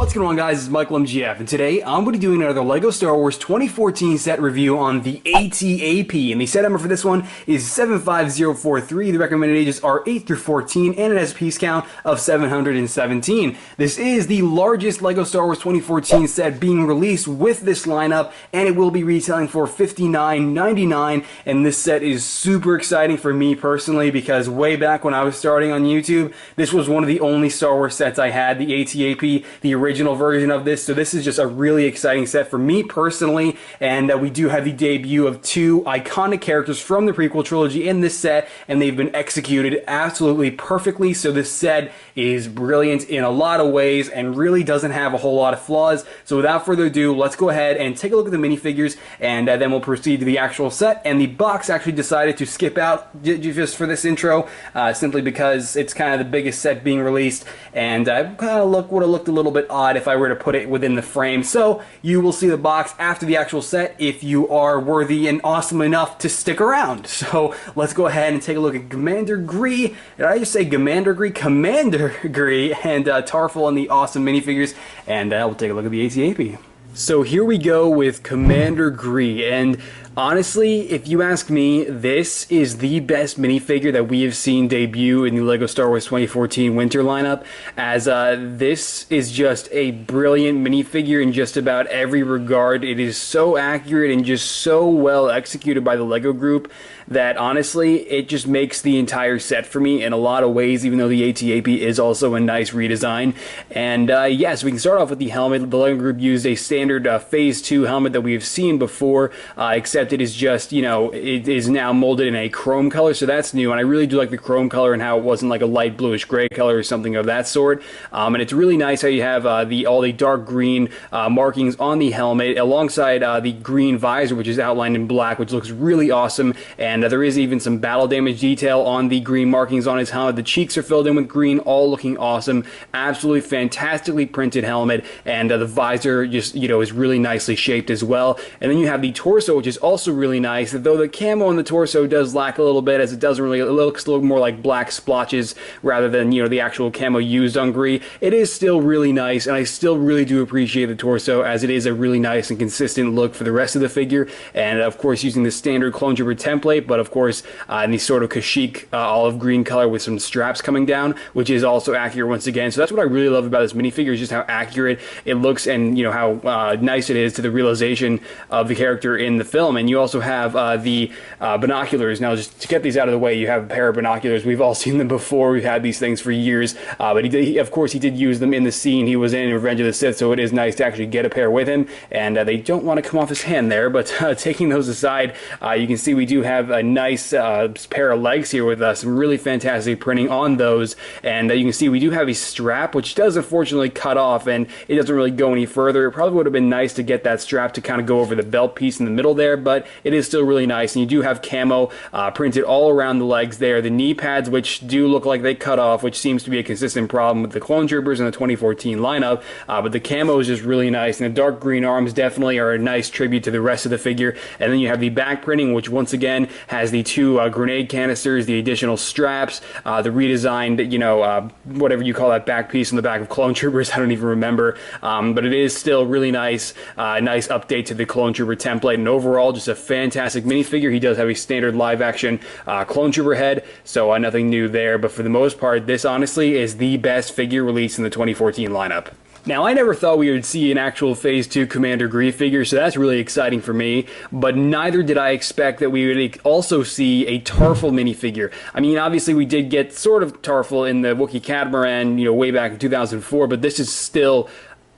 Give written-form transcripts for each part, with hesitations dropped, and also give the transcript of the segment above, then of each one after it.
What's going on, guys? It's Michael MGF, and today I'm going to be doing another LEGO Star Wars 2014 set review on the ATAP, and the set number for this one is 75043. The recommended ages are 8 through 14, and it has a piece count of 717. This is the largest LEGO Star Wars 2014 set being released with this lineup, and it will be retailing for $59.99, and this set is super exciting for me personally because way back when I was starting on YouTube, this was one of the only Star Wars sets I had, the ATAP, the original version of this, so this is just a really exciting set for me personally, and we do have the debut of two iconic characters from the prequel trilogy in this set, and they've been executed absolutely perfectly, so this set is brilliant in a lot of ways and really doesn't have a whole lot of flaws. So without further ado, let's go ahead and take a look at the minifigures, and then we'll proceed to the actual set. And the box actually decided to skip out just for this intro, simply because it's kind of the biggest set being released, and kind of would have looked a little bit odd if I were to put it within the frame. So you will see the box after the actual set if you are worthy and awesome enough to stick around. So let's go ahead and take a look at Commander Gree. Did I just say Commander Gree? Commander Gree and Tarful and the awesome minifigures, and we'll take a look at the ATAP. So here we go with Commander Gree, and honestly, if you ask me, this is the best minifigure that we have seen debut in the LEGO Star Wars 2014 winter lineup, as this is just a brilliant minifigure in just about every regard. It is so accurate and just so well executed by the LEGO group that honestly, it just makes the entire set for me in a lot of ways, even though the ATAP is also a nice redesign. And yes, we can start off with the helmet. The LEGO group used a standard Phase 2 helmet that we have seen before, except it is just, you know, it is now molded in a chrome color, so that's new, and I really do like the chrome color and how it wasn't like a light bluish gray color or something of that sort. And it's really nice how you have all the dark green markings on the helmet alongside the green visor, which is outlined in black, which looks really awesome. And there is even some battle damage detail on the green markings on his helmet. The cheeks are filled in with green, all looking awesome. Absolutely fantastically printed helmet, and the visor just, you know, is really nicely shaped as well. And then you have the torso, which is also really nice, though the camo on the torso does lack a little bit, as it doesn't really, it looks a little more like black splotches rather than, you know, the actual camo used on Gree. It is still really nice, and I still really do appreciate the torso, as it is a really nice and consistent look for the rest of the figure. And of course, using the standard Clone Trooper template, but of course in the sort of Kashyyyk olive green color with some straps coming down, which is also accurate once again. So that's what I really love about this minifigure, is just how accurate it looks, and you know how nice it is to the realization of the character in the film. And you also have the binoculars. Now, just to get these out of the way, you have a pair of binoculars. We've all seen them before. We've had these things for years, but of course he did use them in the scene he was in Revenge of the Sith, so it is nice to actually get a pair with him, and they don't want to come off his hand there. But taking those aside, you can see we do have a nice pair of legs here with some really fantastic printing on those, and you can see we do have a strap, which does unfortunately cut off, and it doesn't really go any further. It probably would have been nice to get that strap to kind of go over the belt piece in the middle there, but it is still really nice. And you do have camo printed all around the legs there. The knee pads, which do look like they cut off, which seems to be a consistent problem with the Clone Troopers in the 2014 lineup, but the camo is just really nice, and the dark green arms definitely are a nice tribute to the rest of the figure. And then you have the back printing, which once again has the two grenade canisters, the additional straps, the redesigned, you know, whatever you call that back piece in the back of Clone Troopers, I don't even remember, but it is still really nice, nice update to the Clone Trooper template, and overall just a fantastic minifigure. He does have a standard live action Clone Trooper head, so nothing new there, but for the most part, this honestly is the best figure released in the 2014 lineup. Now, I never thought we would see an actual Phase 2 Commander Gree figure, so that's really exciting for me, but neither did I expect that we would also see a Tarful minifigure. I mean, obviously we did get sort of Tarful in the Wookiee Catamaran, you know, way back in 2004, but this is still,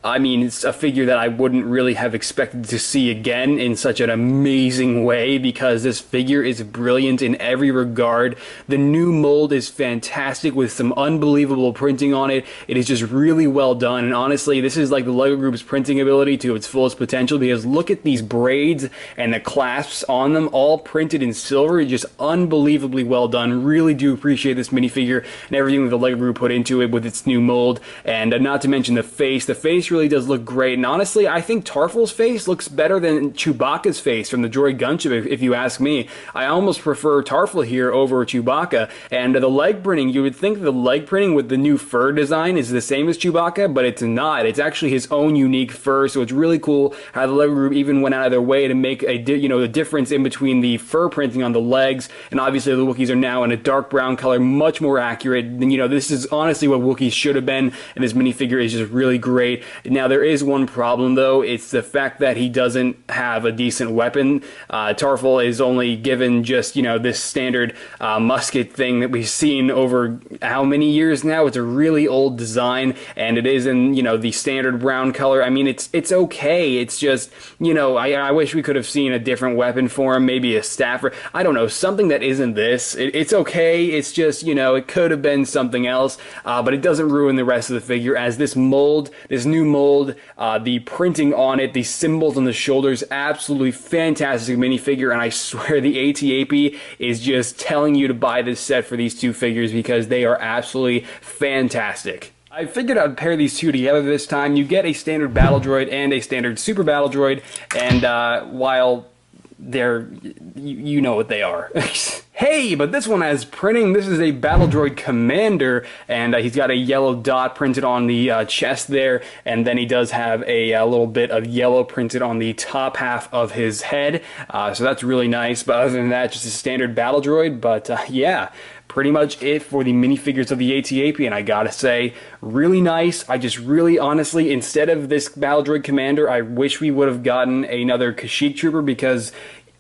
I mean, it's a figure that I wouldn't really have expected to see again in such an amazing way, because this figure is brilliant in every regard. The new mold is fantastic with some unbelievable printing on it. It is just really well done, and honestly, this is like the LEGO Group's printing ability to its fullest potential, because look at these braids and the clasps on them, all printed in silver. It's just unbelievably well done. Really do appreciate this minifigure and everything that the LEGO Group put into it with its new mold, and not to mention the face. The face face really does look great. And honestly, I think Tarful's face looks better than Chewbacca's face from the droid gunship, if you ask me. I almost prefer Tarful here over Chewbacca. And the leg printing, you would think the leg printing with the new fur design is the same as Chewbacca, but it's not. It's actually his own unique fur, so it's really cool how the LEGO group even went out of their way to make the difference in between the fur printing on the legs, and obviously the Wookiees are now in a dark brown color, much more accurate. And this is honestly what Wookiees should have been, and this minifigure is just really great. Now there is one problem though, it's the fact that he doesn't have a decent weapon. Tarful is only given just, this standard musket thing that we've seen over how many years now? It's a really old design, and it is in, the standard brown color. I mean, it's okay. It's just, I wish we could have seen a different weapon for him, maybe a staff, or I don't know, something that isn't this. It's okay. It's just, it could have been something else, but it doesn't ruin the rest of the figure, as this mold, this new mold, the printing on it, the symbols on the shoulders, absolutely fantastic minifigure, and I swear the AT-AP is just telling you to buy this set for these two figures because they are absolutely fantastic. I figured I'd pair these two together this time. You get a standard battle droid and a standard super battle droid, and while they're, you know what they are. Hey, but this one has printing. This is a battle droid commander, and he's got a yellow dot printed on the chest there, and then he does have a little bit of yellow printed on the top half of his head, so that's really nice. But other than that, just a standard battle droid. But yeah, pretty much it for the minifigures of the AT-AP, and I gotta say, really nice. I just really, honestly, instead of this battle droid commander, I wish we would have gotten another Kashyyyk trooper, because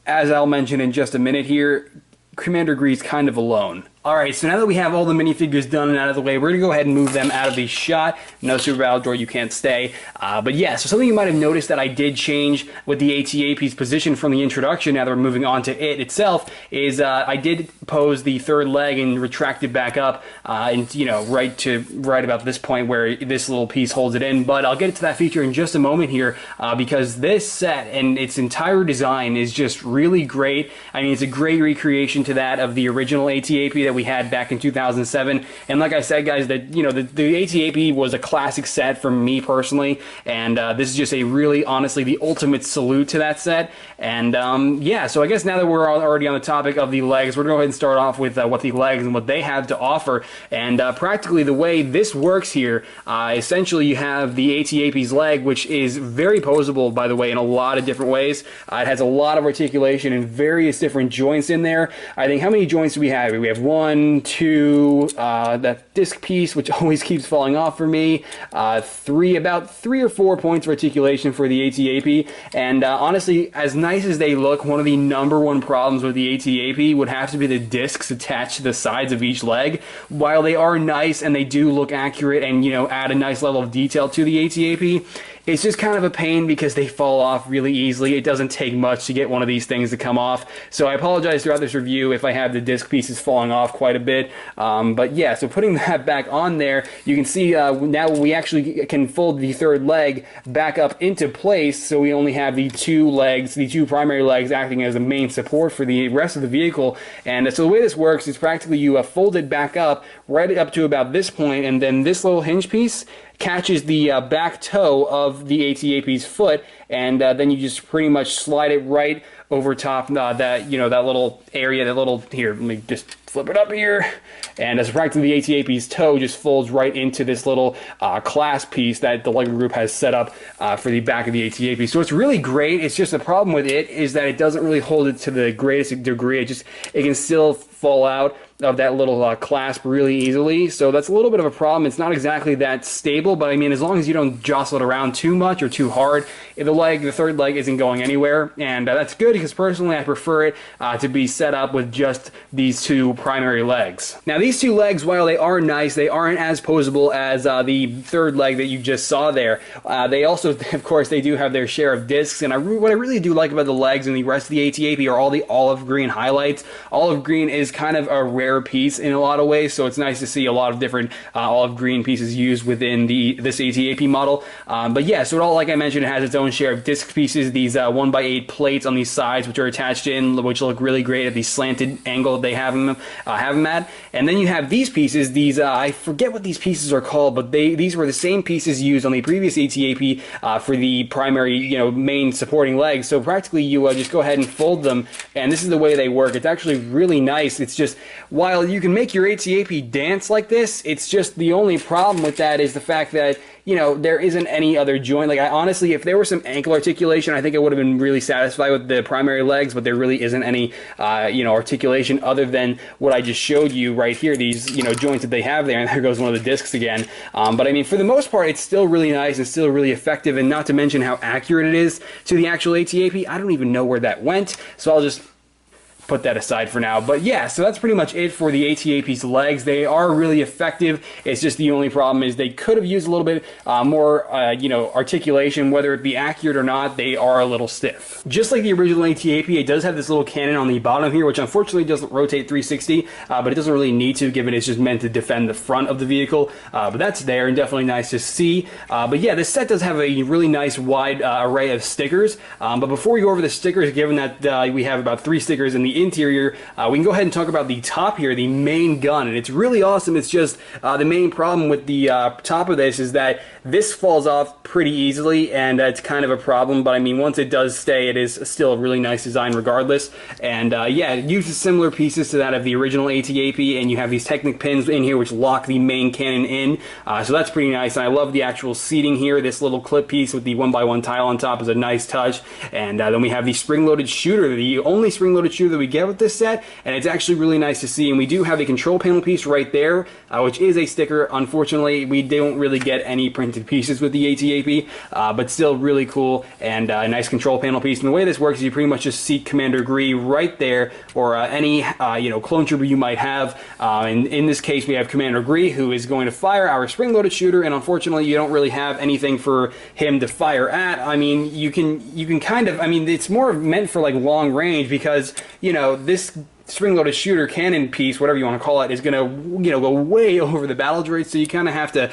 as I'll mention in just a minute here, Commander Gree's kind of alone. Alright, so now that we have all the minifigures done and out of the way, we're going to go ahead and move them out of the shot. No Super Battle Droid, you can't stay. But yeah, so something you might have noticed that I did change with the AT-AP's position from the introduction, now that we're moving on to it itself, is I did pose the third leg and retract it back up, and right about this point where this little piece holds it in. But I'll get to that feature in just a moment here, because this set and its entire design is just really great. I mean, it's a great recreation to that of the original AT-AP that we had back in 2007, and like I said, guys, that the AT-AP was a classic set for me personally, and this is just a really, honestly, the ultimate salute to that set. And yeah, so I guess now that we're already on the topic of the legs, we're gonna go ahead and start off with what the legs and what they have to offer. And practically the way this works here, essentially you have the AT-AP's leg, which is very posable, by the way, in a lot of different ways. It has a lot of articulation and various different joints in there. I think, how many joints do we have? We have 1, 2, that disc piece, which always keeps falling off for me, about 3 or 4 points of articulation for the AT-AP. And honestly, as nice as they look, one of the #1 problems with the AT-AP would have to be the discs attached to the sides of each leg. While they are nice and they do look accurate and add a nice level of detail to the AT-AP, it's just kind of a pain because they fall off really easily. It doesn't take much to get one of these things to come off. So I apologize throughout this review if I have the disc pieces falling off quite a bit. But yeah, so putting that back on there, you can see now we actually can fold the third leg back up into place, so we only have the two legs, the two primary legs, acting as the main support for the rest of the vehicle. And so the way this works is practically you fold it back up right up to about this point, and then this little hinge piece catches the back toe of the AT-AP's foot, and then you just pretty much slide it right over top that that little area, here, let me just flip it up here, and as practically the AT-AP's toe just folds right into this little clasp piece that the LEGO group has set up for the back of the AT-AP. So it's really great. It's just the problem with it is that it doesn't really hold it to the greatest degree. It can still fall out of that little clasp really easily, so that's a little bit of a problem. It's not exactly that stable, but I mean, as long as you don't jostle it around too much or too hard, the third leg isn't going anywhere, and that's good because personally I prefer it to be set up with just these two primary legs. Now these two legs, while they are nice, they aren't as posable as the third leg that you just saw there. They also, of course, they do have their share of discs, and what I really do like about the legs and the rest of the AT-AP are all the olive green highlights. Olive green is kind of a rare piece in a lot of ways, so it's nice to see a lot of different olive green pieces used within this AT-AP model. But yeah, so it all, like I mentioned, it has its own share of disc pieces, these 1x8 plates on the side sides, which are attached in, which look really great at the slanted angle they have them at. And then you have these pieces. These I forget what these pieces are called, but these were the same pieces used on the previous ATAP for the primary, main supporting legs. So practically you just go ahead and fold them, and this is the way they work. It's actually really nice. It's just, while you can make your ATAP dance like this, it's just the only problem with that is the fact that there isn't any other joint. Like, I honestly, if there were some ankle articulation, I think I would have been really satisfied with the primary legs, but there really isn't any, articulation other than what I just showed you right here, these, joints that they have there, and there goes one of the discs again. But I mean, for the most part, it's still really nice and still really effective, and not to mention how accurate it is to the actual ATAP. I don't even know where that went, so I'll just put that aside for now. But yeah, so that's pretty much it for the ATAP's legs. They are really effective. It's just the only problem is they could have used a little bit more, articulation. Whether it be accurate or not, they are a little stiff. Just like the original ATAP, it does have this little cannon on the bottom here, which unfortunately doesn't rotate 360, but it doesn't really need to, given it's just meant to defend the front of the vehicle. But that's there and definitely nice to see. But yeah, this set does have a really nice wide array of stickers. But before we go over the stickers, given that we have about 3 stickers in the interior, we can go ahead and talk about the top here, the main gun, and it's really awesome. It's just the main problem with the top of this is that this falls off pretty easily, and it's kind of a problem, but I mean, once it does stay, it is still a really nice design regardless. And yeah, it uses similar pieces to that of the original ATAP, and you have these Technic pins in here which lock the main cannon in, so that's pretty nice. And I love the actual seating here. This little clip piece with the 1x1 tile on top is a nice touch. And then we have the spring-loaded shooter, the only spring-loaded shooter that we get with this set, and it's actually really nice to see. And we do have a control panel piece right there, which is a sticker. Unfortunately, we don't really get any printed pieces with the ATAP, but still really cool, and a nice control panel piece. And the way this works is you pretty much just seat Commander Gree right there, or any clone trooper you might have. And in this case, we have Commander Gree, who is going to fire our spring-loaded shooter, and unfortunately, you don't really have anything for him to fire at. I mean, you can kind of, I mean, it's more meant for like long range, because this spring-loaded shooter cannon piece, whatever you want to call it, is going to go way over the battle droid, so you kind of have to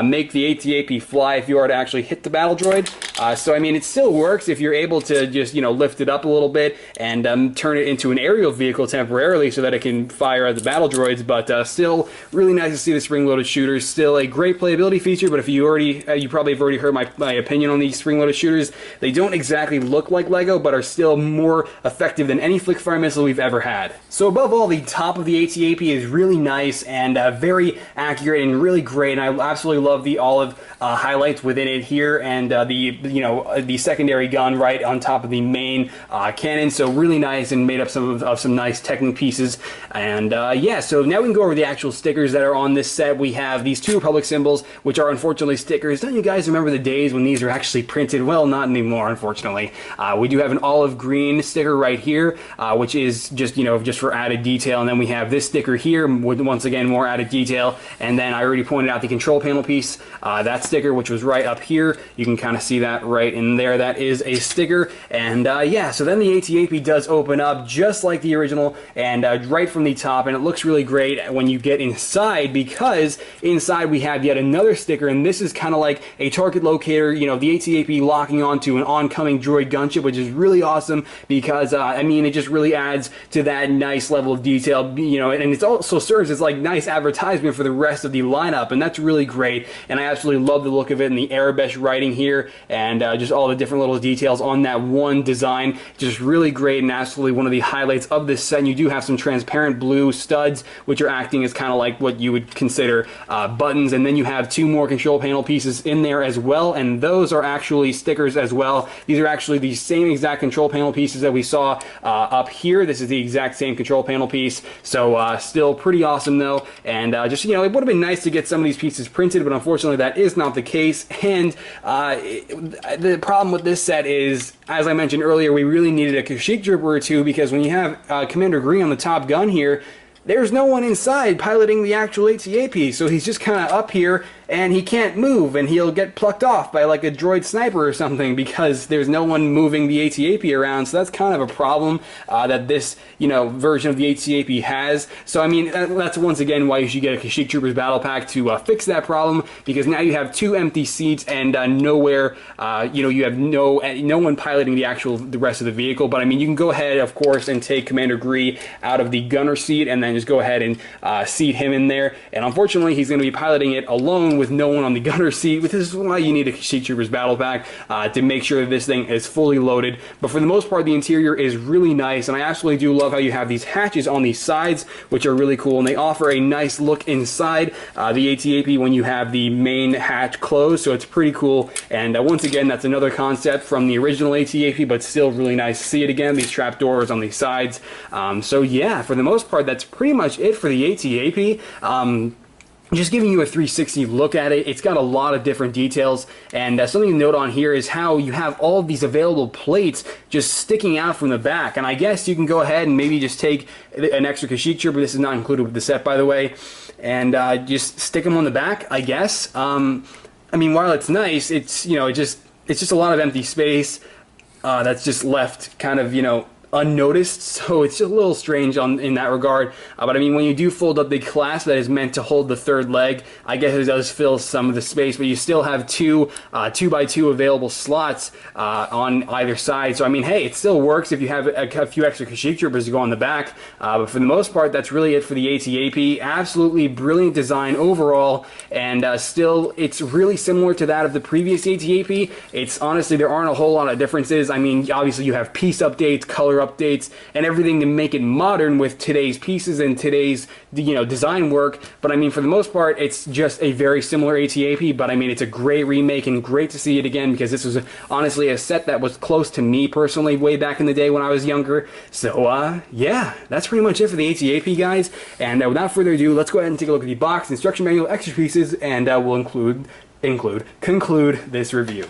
make the ATAP fly if you are to actually hit the battle droid. So I mean, it still works if you're able to just lift it up a little bit and turn it into an aerial vehicle temporarily so that it can fire at the battle droids, but still really nice to see the spring-loaded shooters. Still a great playability feature, but if you probably have already heard my opinion on these spring-loaded shooters. They don't exactly look like Lego, but are still more effective than any flick-fire missile we've ever had. So above all, the top of the ATAP is really nice and very accurate and really great, and I absolutely love the olive highlights within it here, and the secondary gun right on top of the main cannon. So really nice, and made up of some nice Technic pieces. And yeah, so now we can go over the actual stickers that are on this set. We have these 2 Republic symbols, which are unfortunately stickers. Don't you guys remember the days when these were actually printed? Well, not anymore, unfortunately. We do have an olive green sticker right here, which is just for added detail, and then we have this sticker here with, once again, more added detail. And then I already pointed out the control panel piece, that sticker, which was right up here. You can kind of see that right in there. That is a sticker. And yeah, so then the ATAP does open up just like the original, and right from the top, and it looks really great when you get inside, because inside we have yet another sticker, and this is kind of like a target locator, the ATAP locking onto an oncoming droid gunship, which is really awesome, because I mean, it just really adds to that nice level of detail, and it also serves as like nice advertisement for the rest of the lineup, and that's really great. And I absolutely love the look of it, and the Arabesh writing here, and just all the different little details on that one design. Just really great, and absolutely one of the highlights of this set. And you do have some transparent blue studs, which are acting as kind of like what you would consider buttons, and then you have 2 more control panel pieces in there as well, and those are actually stickers as well. These are actually the same exact control panel pieces that we saw up here. This is the exact same control panel piece, so still pretty awesome though. And just it would have been nice to get some of these pieces printed, but unfortunately that is not the case. And the problem with this set is, as I mentioned earlier, we really needed a Kashyyyk Trooper or 2, because when you have Commander Gree on the top gun here, there's no one inside piloting the actual ATAP, so he's just kind of up here, and he can't move, and he'll get plucked off by like a droid sniper or something because there's no one moving the AT-AP around. So that's kind of a problem that this, version of the AT-AP has. So I mean, that's once again why you should get a Kashyyyk Troopers Battle Pack to fix that problem, because now you have 2 empty seats and nowhere, you have no one piloting the rest of the vehicle. But I mean, you can go ahead, of course, and take Commander Gree out of the gunner seat and then just go ahead and seat him in there. And unfortunately, he's going to be piloting it alone with no one on the gunner seat, which is why you need a Kashyyyk Troopers Battle Pack to make sure that this thing is fully loaded. But for the most part, the interior is really nice, and I absolutely do love how you have these hatches on these sides, which are really cool, and they offer a nice look inside the AT-AP when you have the main hatch closed, so it's pretty cool. And once again, that's another concept from the original AT-AP, but still really nice to see it again, these trap doors on these sides. So yeah, for the most part, that's pretty much it for the AT-AP. Just giving you a 360 look at it. It's got a lot of different details, and something to note on here is how you have all of these available plates just sticking out from the back. And I guess you can go ahead and maybe just take an extra Kashyyyk Trooper, this is not included with the set by the way, and just stick them on the back, I guess. I mean, while it's nice, it's it's just a lot of empty space that's just left kind of unnoticed, so it's just a little strange in that regard. But I mean, when you do fold up the clasp that is meant to hold the third leg, I guess it does fill some of the space, but you still have two 2x2 available slots on either side. So I mean, hey, it still works if you have a few extra Kashyyyk Troopers to go on the back. But for the most part, that's really it for the AT-AP. Absolutely brilliant design overall, and still, it's really similar to that of the previous AT-AP. It's honestly, there aren't a whole lot of differences. I mean, obviously you have piece updates, color updates, and everything to make it modern with today's pieces and today's design work. But I mean, for the most part, it's just a very similar AT-AP. But I mean, it's a great remake and great to see it again, because this was honestly a set that was close to me personally way back in the day when I was younger. So yeah, that's pretty much it for the AT-AP, guys. And without further ado, let's go ahead and take a look at the box, instruction manual, extra pieces, and we'll conclude this review.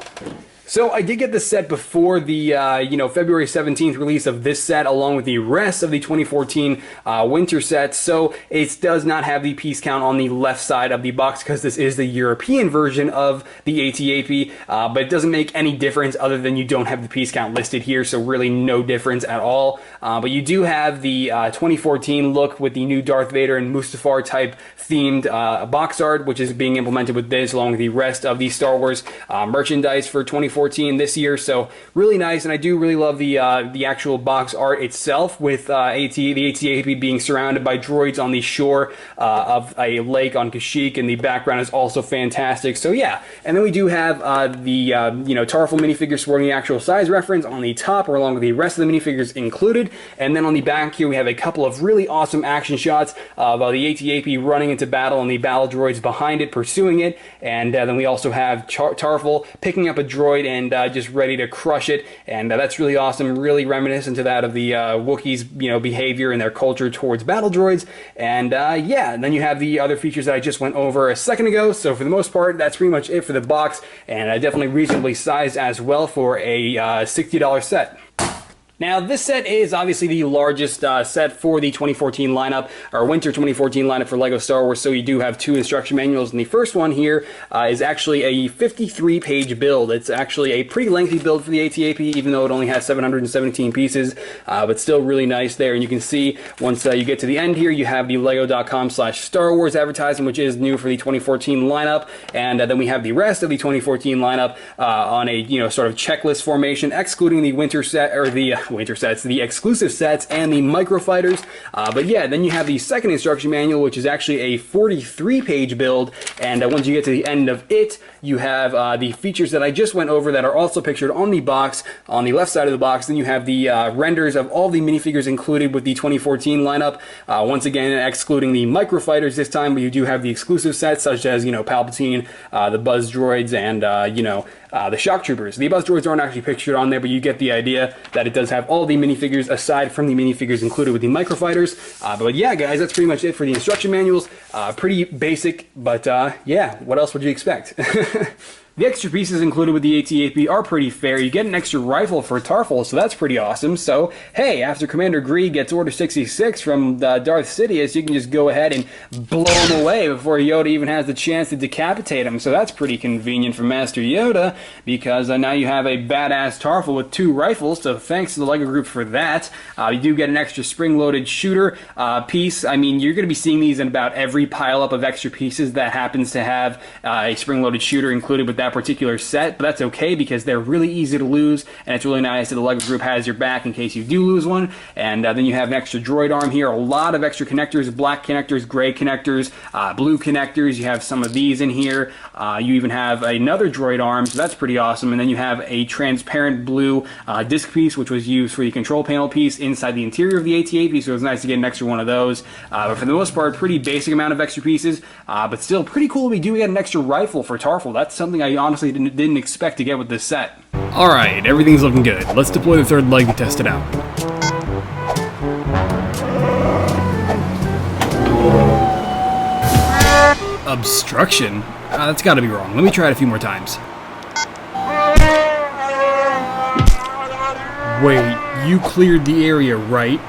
So I did get the set before the February 17th release of this set, along with the rest of the 2014 winter sets. So it does not have the piece count on the left side of the box, because this is the European version of the AT-AP, but it doesn't make any difference other than you don't have the piece count listed here, so really no difference at all. But you do have the 2014 look with the new Darth Vader and Mustafar type themed box art, which is being implemented with this, along with the rest of the Star Wars merchandise for 2014 this year. So really nice, and I do really love the actual box art itself, with the AT-AP being surrounded by droids on the shore of a lake on Kashyyyk, and the background is also fantastic. So yeah, and then we do have the Tarful minifigure sporting the actual size reference on the top, or along with the rest of the minifigures included. And then on the back here, we have a couple of really awesome action shots of the AT-AP running into battle and the battle droids behind it pursuing it. And then we also have Tarful picking up a droid and just ready to crush it, and that's really awesome, really reminiscent to that of the Wookiees behavior and their culture towards battle droids. And yeah, and then you have the other features that I just went over a second ago. So for the most part, that's pretty much it for the box, and definitely reasonably sized as well for a $60 set. Now, this set is obviously the largest set for the 2014 lineup, or winter 2014 lineup for LEGO Star Wars, so you do have 2 instruction manuals, and the first one here is actually a 53-page build. It's actually a pretty lengthy build for the AT-AP, even though it only has 717 pieces, but still really nice there. And you can see, once you get to the end here, you have the lego.com/Star Wars advertising, which is new for the 2014 lineup, and then we have the rest of the 2014 lineup on a sort of checklist formation, excluding the winter set, or the winter sets, the exclusive sets, and the microfighters. But yeah, then you have the second instruction manual, which is actually a 43-page build, and once you get to the end of it, you have the features that I just went over that are also pictured on the box, on the left side of the box. Then you have the renders of all the minifigures included with the 2014 lineup, once again excluding the microfighters this time, but you do have the exclusive sets, such as Palpatine, the Buzz droids, and the Shock Troopers. The Buzz droids aren't actually pictured on there, but you get the idea that it does have all the minifigures aside from the minifigures included with the microfighters. But yeah, guys, that's pretty much it for the instruction manuals. Pretty basic, but yeah, what else would you expect? The extra pieces included with the AT-AP are pretty fair. You get an extra rifle for Tarful, so that's pretty awesome. So, hey, after Commander Greed gets Order 66 from Darth Sidious, you can just go ahead and blow him away before Yoda even has the chance to decapitate him. So that's pretty convenient for Master Yoda, because now you have a badass Tarful with 2 rifles, so thanks to the LEGO Group for that. You do get an extra spring-loaded shooter piece. I mean, you're going to be seeing these in about every pile-up of extra pieces that happens to have a spring-loaded shooter included with that particular set, but that's okay because they're really easy to lose, and it's really nice that the LEGO Group has your back in case you do lose one. And then you have an extra droid arm here, a lot of extra connectors, black connectors, gray connectors, blue connectors. You have some of these in here. You even have another droid arm, so that's pretty awesome. And then you have a transparent blue disc piece, which was used for the control panel piece inside the interior of the AT-AP, so it's nice to get an extra one of those. But for the most part, pretty basic amount of extra pieces, but still pretty cool. We do get an extra rifle for Tarful. That's something I honestly didn't expect to get with this set. Alright, everything's looking good. Let's deploy the third leg to test it out. Obstruction? That's gotta be wrong. Let me try it a few more times. Wait, you cleared the area, right?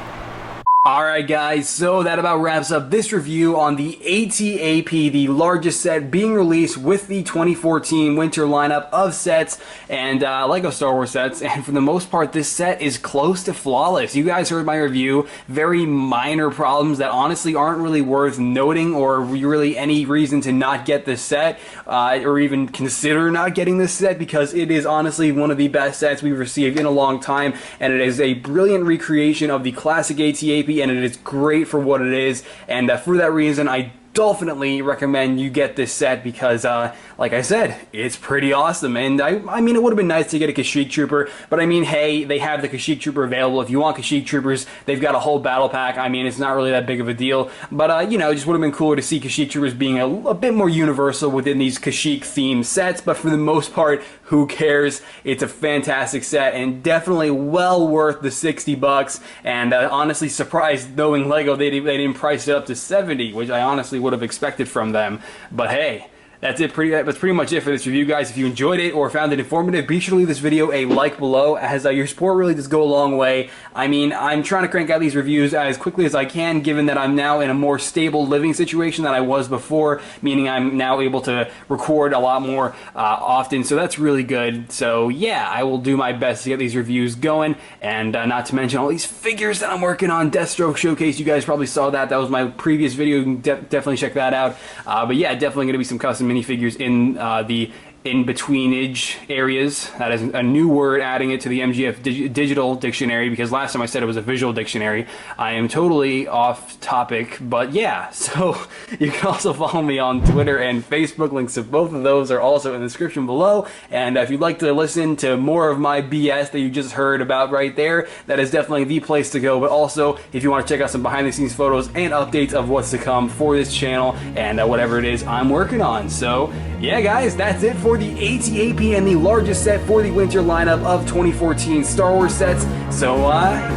Alright guys, so that about wraps up this review on the AT-AP, the largest set being released with the 2014 winter lineup of sets and LEGO Star Wars sets, and for the most part this set is close to flawless. You guys heard my review, very minor problems that honestly aren't really worth noting or really any reason to not get this set or even consider not getting this set, because it is honestly one of the best sets we've received in a long time, and it is a brilliant recreation of the classic AT-AP, and it is great for what it is, and for that reason I definitely recommend you get this set because, like I said, it's pretty awesome. And I mean, it would have been nice to get a Kashyyyk Trooper, but I mean, hey, they have the Kashyyyk Trooper available. If you want Kashyyyk Troopers, they've got a whole battle pack. I mean, it's not really that big of a deal, but you know, it just would have been cooler to see Kashyyyk Troopers being a bit more universal within these Kashyyyk themed sets. But for the most part, who cares? It's a fantastic set and definitely well worth the $60. And honestly, surprised knowing LEGO they didn't price it up to $70, which I honestly would have expected from them. But hey, that's pretty much it for this review, guys. If you enjoyed it or found it informative, be sure to leave this video a like below, as your support really does go a long way. I mean, I'm trying to crank out these reviews as quickly as I can, given that I'm now in a more stable living situation than I was before, meaning I'm now able to record a lot more often, so that's really good. So yeah, I will do my best to get these reviews going, and not to mention all these figures that I'm working on. Deathstroke Showcase, you guys probably saw that. That was my previous video. You can definitely check that out. But yeah, definitely going to be some custom minifigures in the in-betweenage areas. That is a new word, adding it to the MGF digital dictionary, because last time I said it was a visual dictionary. I am totally off topic, but yeah, so you can also follow me on Twitter and Facebook. Links to both of those are also in the description below, and if you'd like to listen to more of my BS that you just heard about right there, that is definitely the place to go. But also, if you want to check out some behind-the-scenes photos and updates of what's to come for this channel and whatever it is I'm working on. So yeah guys, that's it for the AT-AP and the largest set for the winter lineup of 2014 Star Wars sets. So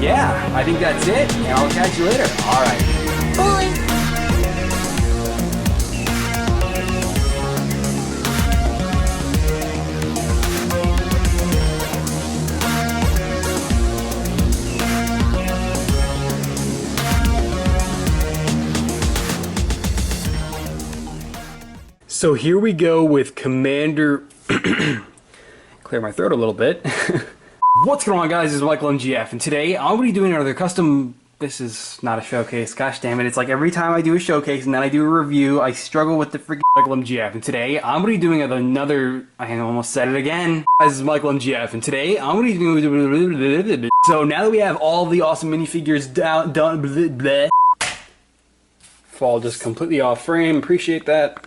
yeah, I think that's it, and I'll catch you later. Alright, bye! So here we go with Commander... Clear my throat a little bit. What's going on, guys? This is Michael MGF, and today I'm going to be doing another custom... This is not a showcase. Gosh damn it. It's like every time I do a showcase and then I do a review, I struggle with the freaking Michael MGF. And today I'm going to be doing another... I almost said it again. This is Michael MGF, and today I'm going to be doing... So now that we have all the awesome minifigures done... Fall just completely off frame. Appreciate that.